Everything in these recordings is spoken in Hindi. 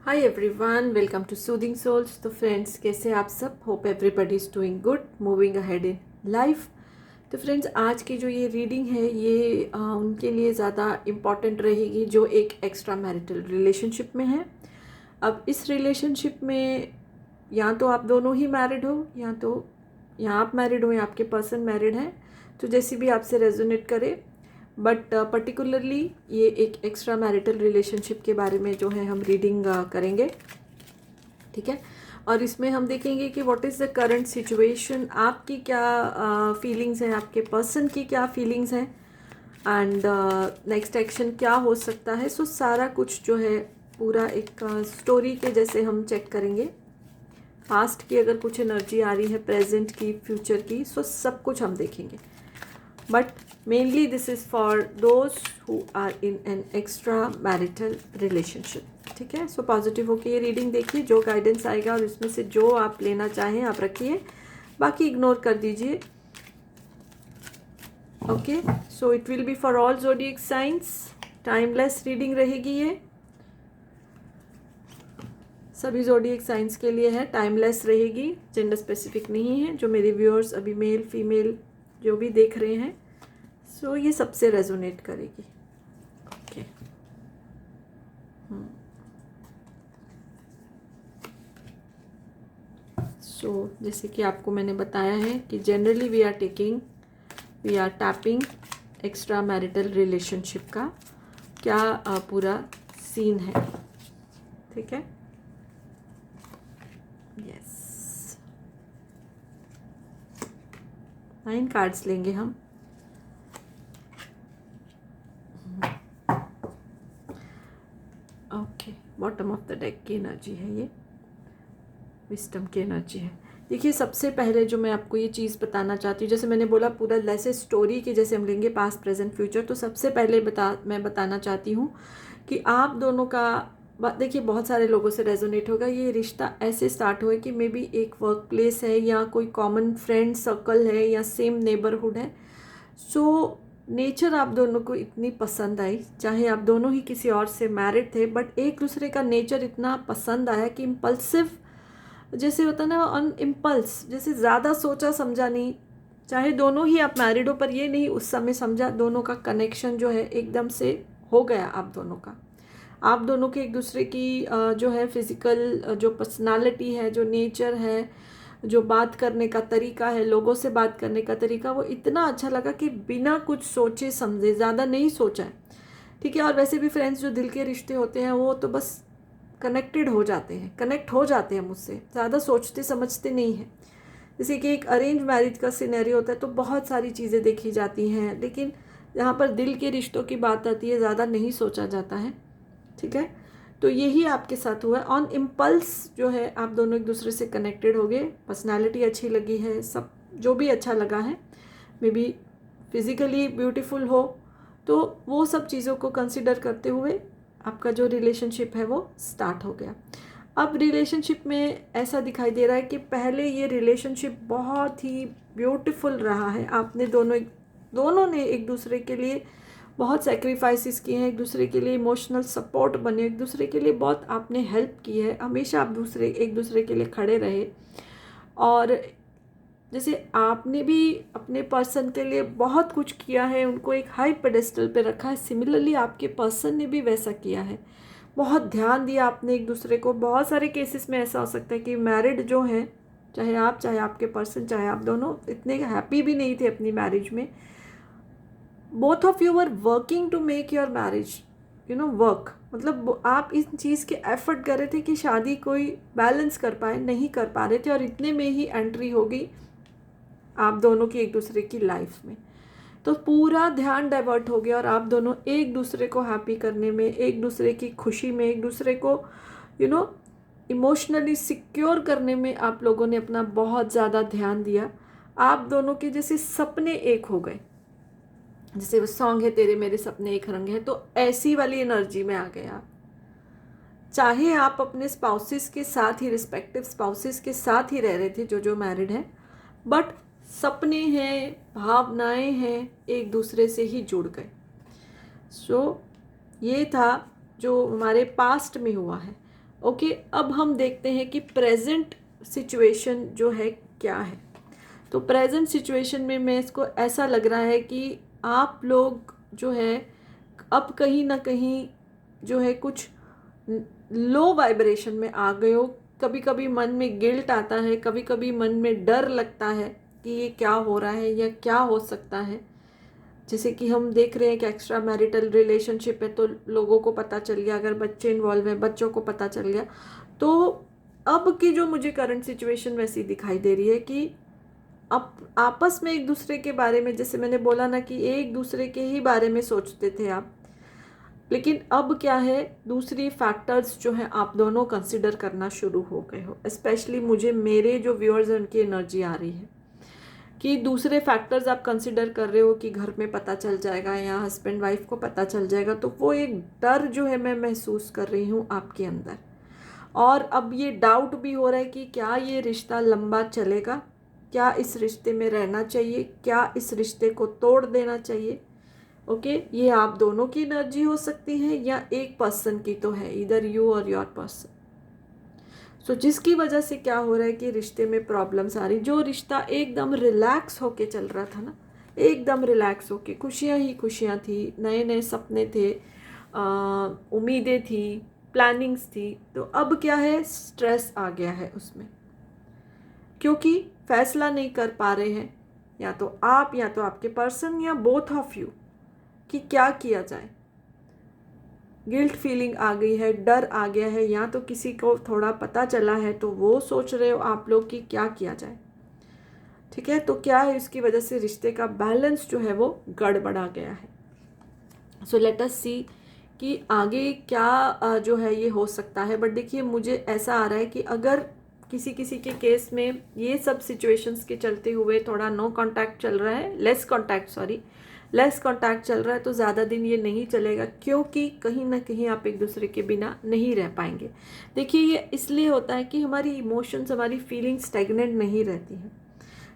Hi everyone, welcome to soothing souls. तो फ्रेंड्स, कैसे आप सब? Hope everybody is doing good, moving ahead in life. तो फ्रेंड्स, आज की जो ये रीडिंग है ये उनके लिए ज़्यादा इम्पॉर्टेंट रहेगी जो एक एक्स्ट्रा मैरिटल रिलेशनशिप में है। अब इस रिलेशनशिप में या तो आप दोनों ही मैरिड हो या आप मैरिड हो या आपके पर्सन मैरिड है, तो जैसी भी आपसे रेजोनेट करे। बट पर्टिकुलरली ये एक एक्स्ट्रा मैरिटल रिलेशनशिप के बारे में जो है हम रीडिंग करेंगे, ठीक है। और इसमें हम देखेंगे कि what is the current situation, आपकी क्या फीलिंग्स हैं, आपके पर्सन की क्या फीलिंग्स हैं, एंड नेक्स्ट एक्शन क्या हो सकता है। सो सारा कुछ जो है पूरा एक स्टोरी के जैसे हम चेक करेंगे। पास्ट की अगर कुछ एनर्जी आ रही है, प्रेजेंट की, फ्यूचर की, सो सब कुछ हम देखेंगे। But mainly this is for those who are in an extra marital relationship, ठीक है। सो पॉजिटिव होकर ये रीडिंग देखिए, जो गाइडेंस आएगा और इसमें से जो आप लेना चाहें आप रखिए, बाकी इग्नोर कर दीजिए। Okay, so it will be for all zodiac science. Timeless reading रहेगी ये, सभी ज़ोडिएक साइंस के लिए है, टाइमलेस रहेगी, जेंडर स्पेसिफिक नहीं है। जो मेरे व्यूअर्स अभी मेल फीमेल जो भी देख रहे हैं, सो ये सबसे रेजोनेट करेगी। ओके, सो जैसे कि आपको मैंने बताया है कि generally we are tapping extra marital relationship का क्या पूरा सीन है, ठीक है। यस, 9 कार्ड्स लेंगे हम। Okay, bottom of the deck की एनर्जी है ये, विस्डम की एनर्जी है। देखिए, सबसे पहले जो मैं आपको ये चीज़ बताना चाहती हूँ, जैसे मैंने बोला पूरा जैसे स्टोरी के जैसे हम लेंगे, पास्ट प्रेजेंट फ्यूचर। तो सबसे पहले मैं बताना चाहती हूँ कि आप दोनों का देखिए बहुत सारे लोगों से रेजोनेट होगा। ये रिश्ता ऐसे स्टार्ट हुआ है कि मे बी एक वर्क प्लेस है या कोई कॉमन फ्रेंड सर्कल है या सेम नेबरहुड है। सो नेचर आप दोनों को इतनी पसंद आई, चाहे आप दोनों ही किसी और से मैरिड थे, बट एक दूसरे का नेचर इतना पसंद आया कि इम्पल्सिव जैसे होता है ना, ऑन इम्पल्स, जैसे ज़्यादा सोचा समझा नहीं। चाहे दोनों ही आप मैरिड हो, पर ये नहीं उस समय समझा, दोनों का कनेक्शन जो है एकदम से हो गया। आप दोनों के एक दूसरे की जो है फिज़िकल जो पर्सनालिटी है, जो नेचर है, जो बात करने का तरीका है, लोगों से बात करने का तरीका, वो इतना अच्छा लगा कि बिना कुछ सोचे समझे, ज़्यादा नहीं सोचा है, ठीक है। और वैसे भी फ्रेंड्स, जो दिल के रिश्ते होते हैं वो तो बस कनेक्ट हो जाते हैं मुझसे, ज़्यादा सोचते समझते नहीं हैं। जैसे कि एक अरेंज मैरिज का सिनेरियो होता है तो बहुत सारी चीज़ें देखी जाती हैं, लेकिन जहाँ पर दिल के रिश्तों की बात आती है ज़्यादा नहीं सोचा जाता है, ठीक है। तो यही आपके साथ हुआ है, ऑन इम्पल्स जो है आप दोनों एक दूसरे से कनेक्टेड हो गए। पर्सनैलिटी अच्छी लगी है, सब जो भी अच्छा लगा है, मे बी फिज़िकली ब्यूटीफुल हो, तो वो सब चीज़ों को कंसिडर करते हुए आपका जो रिलेशनशिप है वो स्टार्ट हो गया। अब रिलेशनशिप में ऐसा दिखाई दे रहा है कि पहले ये रिलेशनशिप बहुत ही ब्यूटीफुल रहा है। आपने दोनों ने एक दूसरे के लिए बहुत सेक्रीफाइसेस किए हैं, एक दूसरे के लिए इमोशनल सपोर्ट बने, एक दूसरे के लिए बहुत आपने हेल्प की है, हमेशा आप एक दूसरे के लिए खड़े रहे। और जैसे आपने भी अपने पर्सन के लिए बहुत कुछ किया है, उनको एक हाई पेडेस्टल पे रखा है, सिमिलरली आपके पर्सन ने भी वैसा किया है। बहुत ध्यान दिया आपने एक दूसरे को। बहुत सारे केसेस में ऐसा हो सकता है कि मैरिड जो हैं, चाहे आप, चाहे आपके पर्सन, चाहे आप दोनों इतने हैप्पी भी नहीं थे अपनी मैरिज में। Both of you are working to make your marriage work, मतलब आप इस चीज़ के एफर्ट कर रहे थे कि शादी कोई बैलेंस कर पाए, नहीं कर पा रहे थे, और इतने में ही एंट्री होगी आप दोनों की एक दूसरे की लाइफ में। तो पूरा ध्यान डाइवर्ट हो गया और आप दोनों एक दूसरे को हैप्पी करने में, एक दूसरे की खुशी में, एक दूसरे को इमोशनली सिक्योर करने में आप लोगों ने अपना बहुत ज़्यादा ध्यान दिया। आप दोनों के जैसे सपने एक हो गए, जैसे वो सॉन्ग है तेरे मेरे सपने एक रंग है, तो ऐसी वाली एनर्जी में आ गए आप। चाहे आप अपने स्पाउसेस के साथ ही, रिस्पेक्टिव स्पाउसेस के साथ ही रह रहे थे जो मैरिड हैं, बट सपने हैं, भावनाएं हैं, एक दूसरे से ही जुड़ गए। सो ये था जो हमारे पास्ट में हुआ है। ओके, अब हम देखते हैं कि प्रेजेंट सिचुएशन जो है क्या है। तो प्रेजेंट सिचुएशन में मैं इसको ऐसा लग रहा है कि आप लोग जो है अब कहीं ना कहीं जो है कुछ लो वाइब्रेशन में आ गए हो। कभी कभी मन में गिल्ट आता है, कभी कभी मन में डर लगता है कि ये क्या हो रहा है या क्या हो सकता है। जैसे कि हम देख रहे हैं कि एक्स्ट्रा मैरिटल रिलेशनशिप है तो लोगों को पता चल गया, अगर बच्चे इन्वॉल्व हैं बच्चों को पता चल गया। तो अब की जो मुझे करंट सिचुएशन वैसी दिखाई दे रही है कि अब आपस में एक दूसरे के बारे में, जैसे मैंने बोला ना कि एक दूसरे के ही बारे में सोचते थे आप, लेकिन अब क्या है, दूसरी फैक्टर्स जो है आप दोनों कंसिडर करना शुरू हो गए हो। स्पेशली मुझे मेरे जो व्यूअर्स हैं उनकी एनर्जी आ रही है कि दूसरे फैक्टर्स आप कंसिडर कर रहे हो कि घर में पता चल जाएगा या हस्बैंड वाइफ को पता चल जाएगा। तो वो एक डर जो है मैं महसूस कर रही हूँ आपके अंदर। और अब ये डाउट भी हो रहा है कि क्या ये रिश्ता लंबा चलेगा, क्या इस रिश्ते में रहना चाहिए, क्या इस रिश्ते को तोड़ देना चाहिए। ओके, ये आप दोनों की एनर्जी हो सकती है या एक पर्सन की तो है, इधर यू और योर पर्सन। सो जिसकी वजह से क्या हो रहा है कि रिश्ते में प्रॉब्लम्स आ रही। जो रिश्ता एकदम रिलैक्स होके चल रहा था ना, एकदम रिलैक्स होके, खुशियाँ ही खुशियाँ थी, नए नए सपने थे, उम्मीदें थी, प्लानिंग्स थी, तो अब क्या है, स्ट्रेस आ गया है उसमें, क्योंकि फैसला नहीं कर पा रहे हैं, या तो आप या तो आपके पर्सन या बोथ ऑफ यू, कि क्या किया जाए। गिल्ट फीलिंग आ गई है, डर आ गया है, या तो किसी को थोड़ा पता चला है तो वो सोच रहे हो आप लोग कि क्या किया जाए। ठीक है, तो क्या है, इसकी वजह से रिश्ते का बैलेंस जो है वो गड़बड़ा गया है। सो लेट अस सी कि आगे क्या जो है ये हो सकता है। बट देखिए मुझे ऐसा आ रहा है कि अगर किसी किसी के केस में ये सब सिचुएशंस के चलते हुए थोड़ा नो कांटेक्ट चल रहा है, लेस कांटेक्ट चल रहा है, तो ज़्यादा दिन ये नहीं चलेगा, क्योंकि कहीं ना कहीं आप एक दूसरे के बिना नहीं रह पाएंगे। देखिए ये इसलिए होता है कि हमारी इमोशंस, हमारी फीलिंग्स स्टैग्नेंट नहीं रहती हैं,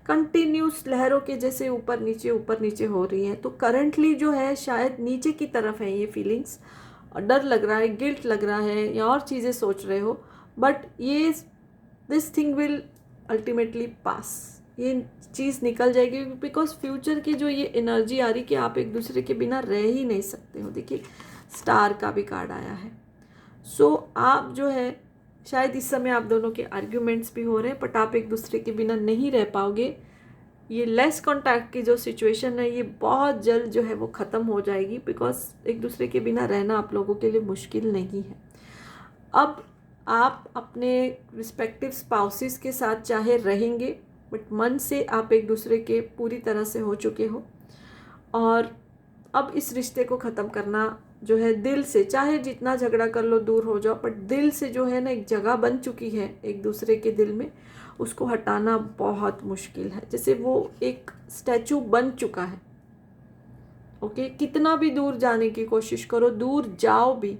कंटिन्यूस लहरों के जैसे ऊपर नीचे हो रही है। तो करंटली जो है शायद नीचे की तरफ है ये फीलिंग्स, और डर लग रहा है, गिल्ट लग रहा है, या और चीज़ें सोच रहे हो। बट ये दिस थिंग विल अल्टीमेटली पास, ये चीज़ निकल जाएगी, बिकॉज फ्यूचर की जो ये एनर्जी आ रही कि आप एक दूसरे के बिना रह ही नहीं सकते हो। देखिए स्टार का भी कार्ड आया है। सो आप जो है शायद इस समय आप दोनों के आर्ग्यूमेंट्स भी हो रहे हैं, बट आप एक दूसरे के बिना नहीं रह पाओगे। ये लेस कांटेक्ट की जो सिचुएशन है ये बहुत जल्द जो है वो ख़त्म हो जाएगी, बिकॉज एक दूसरे के बिना रहना आप लोगों के लिए मुश्किल नहीं है। अब आप अपने रिस्पेक्टिव स्पाउसेस के साथ चाहे रहेंगे, बट मन से आप एक दूसरे के पूरी तरह से हो चुके हो, और अब इस रिश्ते को ख़त्म करना जो है दिल से, चाहे जितना झगड़ा कर लो दूर हो जाओ, बट दिल से जो है ना एक जगह बन चुकी है एक दूसरे के दिल में, उसको हटाना बहुत मुश्किल है। जैसे वो एक स्टैचू बन चुका है। ओके, कितना भी दूर जाने की कोशिश करो, दूर जाओ भी,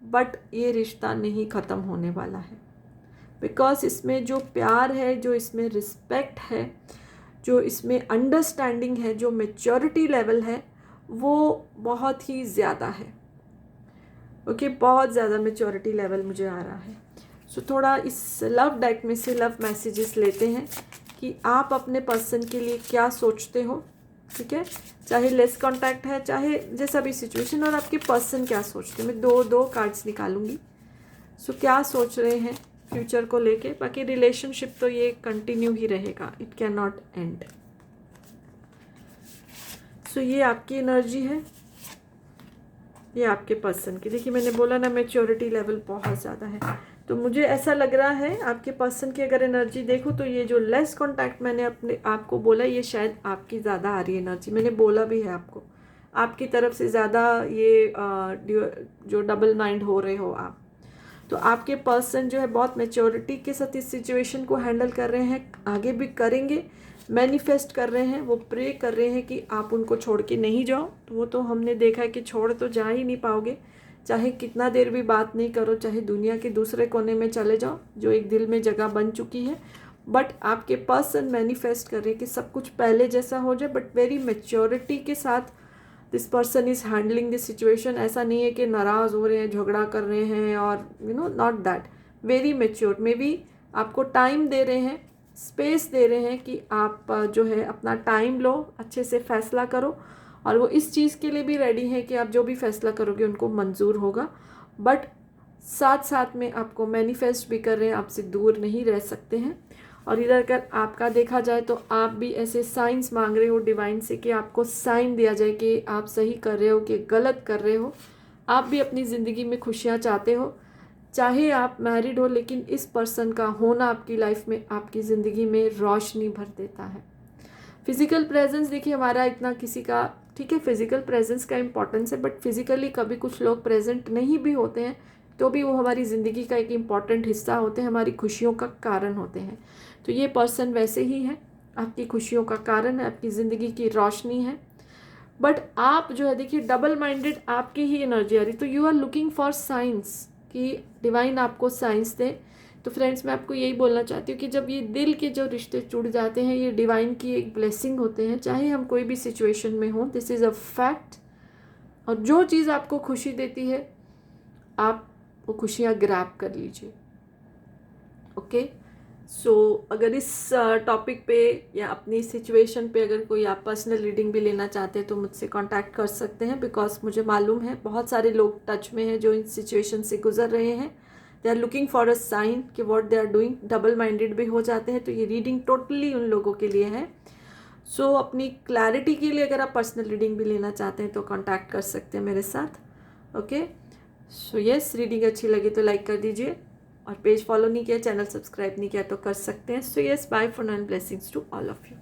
बट ये रिश्ता नहीं ख़त्म होने वाला है, बिकॉज इसमें जो प्यार है, जो इसमें रिस्पेक्ट है, जो इसमें अंडरस्टैंडिंग है, जो मैच्योरिटी लेवल है, वो बहुत ही ज़्यादा है। ओके, बहुत ज़्यादा मैच्योरिटी लेवल मुझे आ रहा है। सो थोड़ा इस लव डेक में से लव मैसेजेस लेते हैं कि आप अपने पर्सन के लिए क्या सोचते हो। ठीक है, चाहे लेस कांटेक्ट है, चाहे जैसा भी सिचुएशन, और आपके पर्सन क्या सोचते हैं। मैं दो कार्ड्स निकालूंगी। सो क्या सोच रहे हैं फ्यूचर को लेके। बाकी रिलेशनशिप तो ये कंटिन्यू ही रहेगा, इट कैन नॉट एंड। सो ये आपकी एनर्जी है, ये आपके पर्सन की। देखिए मैंने बोला ना मैच्योरिटी लेवल बहुत ज़्यादा है, तो मुझे ऐसा लग रहा है आपके पर्सन की अगर एनर्जी देखो तो ये जो लेस कांटेक्ट मैंने अपने आपको बोला, ये शायद आपकी ज़्यादा आ रही है एनर्जी। मैंने बोला भी है आपको, आपकी तरफ से ज़्यादा ये जो डबल माइंड हो रहे हो आप, तो आपके पर्सन जो है बहुत मैच्योरिटी के साथ इस सिचुएशन को हैंडल कर रहे हैं, आगे भी करेंगे, मैनिफेस्ट कर रहे हैं, वो प्रे कर रहे हैं कि आप उनको छोड़ के नहीं जाओ। तो वो तो हमने देखा है कि छोड़ तो जा ही नहीं पाओगे, चाहे कितना देर भी बात नहीं करो, चाहे दुनिया के दूसरे कोने में चले जाओ, जो एक दिल में जगह बन चुकी है। बट आपके पर्सन मैनिफेस्ट कर रहे हैं कि सब कुछ पहले जैसा हो जाए, बट वेरी मैच्योरिटी के साथ this person is handling this situation. ऐसा नहीं है कि नाराज़ हो रहे हैं, झगड़ा कर रहे हैं, और not that. Very mature, may be आपको टाइम दे रहे हैं, स्पेस दे रहे हैं कि आप जो है अपना टाइम लो, अच्छे से फैसला करो, और वो इस चीज़ के लिए भी रेडी हैं कि आप जो भी फैसला करोगे उनको मंजूर होगा। बट साथ साथ में आपको मैनिफेस्ट भी कर रहे हैं, आपसे दूर नहीं रह सकते हैं। और इधर अगर आपका देखा जाए तो आप भी ऐसे साइंस मांग रहे हो डिवाइन से कि आपको साइन दिया जाए कि आप सही कर रहे हो कि गलत कर रहे हो। आप भी अपनी ज़िंदगी में खुशियाँ चाहते हो, चाहे आप मैरिड हो, लेकिन इस पर्सन का होना आपकी लाइफ में आपकी ज़िंदगी में रोशनी भर देता है। फिज़िकल प्रेजेंस देखिए हमारा इतना किसी का, ठीक है फिज़िकल प्रेजेंस का इम्पोर्टेंस है, बट फिज़िकली कभी कुछ लोग प्रेजेंट नहीं भी होते हैं तो भी वो हमारी ज़िंदगी का एक इम्पॉर्टेंट हिस्सा होते हैं, हमारी खुशियों का कारण होते हैं। तो ये पर्सन वैसे ही है, आपकी खुशियों का कारण है, आपकी ज़िंदगी की रोशनी है। बट आप जो है देखिए डबल माइंडेड आपकी ही एनर्जी आ रही, तो you are looking for signs कि डिवाइन आपको साइंस दे। तो फ्रेंड्स मैं आपको यही बोलना चाहती हूँ कि जब ये दिल के जो रिश्ते जुड़ जाते हैं, ये डिवाइन की एक ब्लेसिंग होते हैं, चाहे हम कोई भी सिचुएशन में हों, दिस इज़ अ फैक्ट। और जो चीज़ आपको खुशी देती है आप वो खुशियाँ ग्रैब कर लीजिए। ओके, सो अगर इस टॉपिक पे या अपनी सिचुएशन पे अगर कोई आप पर्सनल रीडिंग भी लेना चाहते हैं तो मुझसे कांटेक्ट कर सकते हैं, बिकॉज मुझे मालूम है बहुत सारे लोग टच में हैं जो इन सिचुएशन से गुजर रहे हैं। They are looking for a sign कि what they are doing, double minded भी हो जाते हैं, तो ये रीडिंग टोटली उन लोगों के लिए है। सो अपनी क्लैरिटी के लिए अगर आप पर्सनल रीडिंग भी लेना चाहते हैं तो कांटेक्ट कर सकते हैं मेरे साथ। ओके, सो यस, रीडिंग अच्छी लगी तो लाइक कर दीजिए, और पेज फॉलो नहीं किया, चैनल सब्सक्राइब नहीं किया तो कर सकते हैं। So yes, bye for now, blessings to all of you.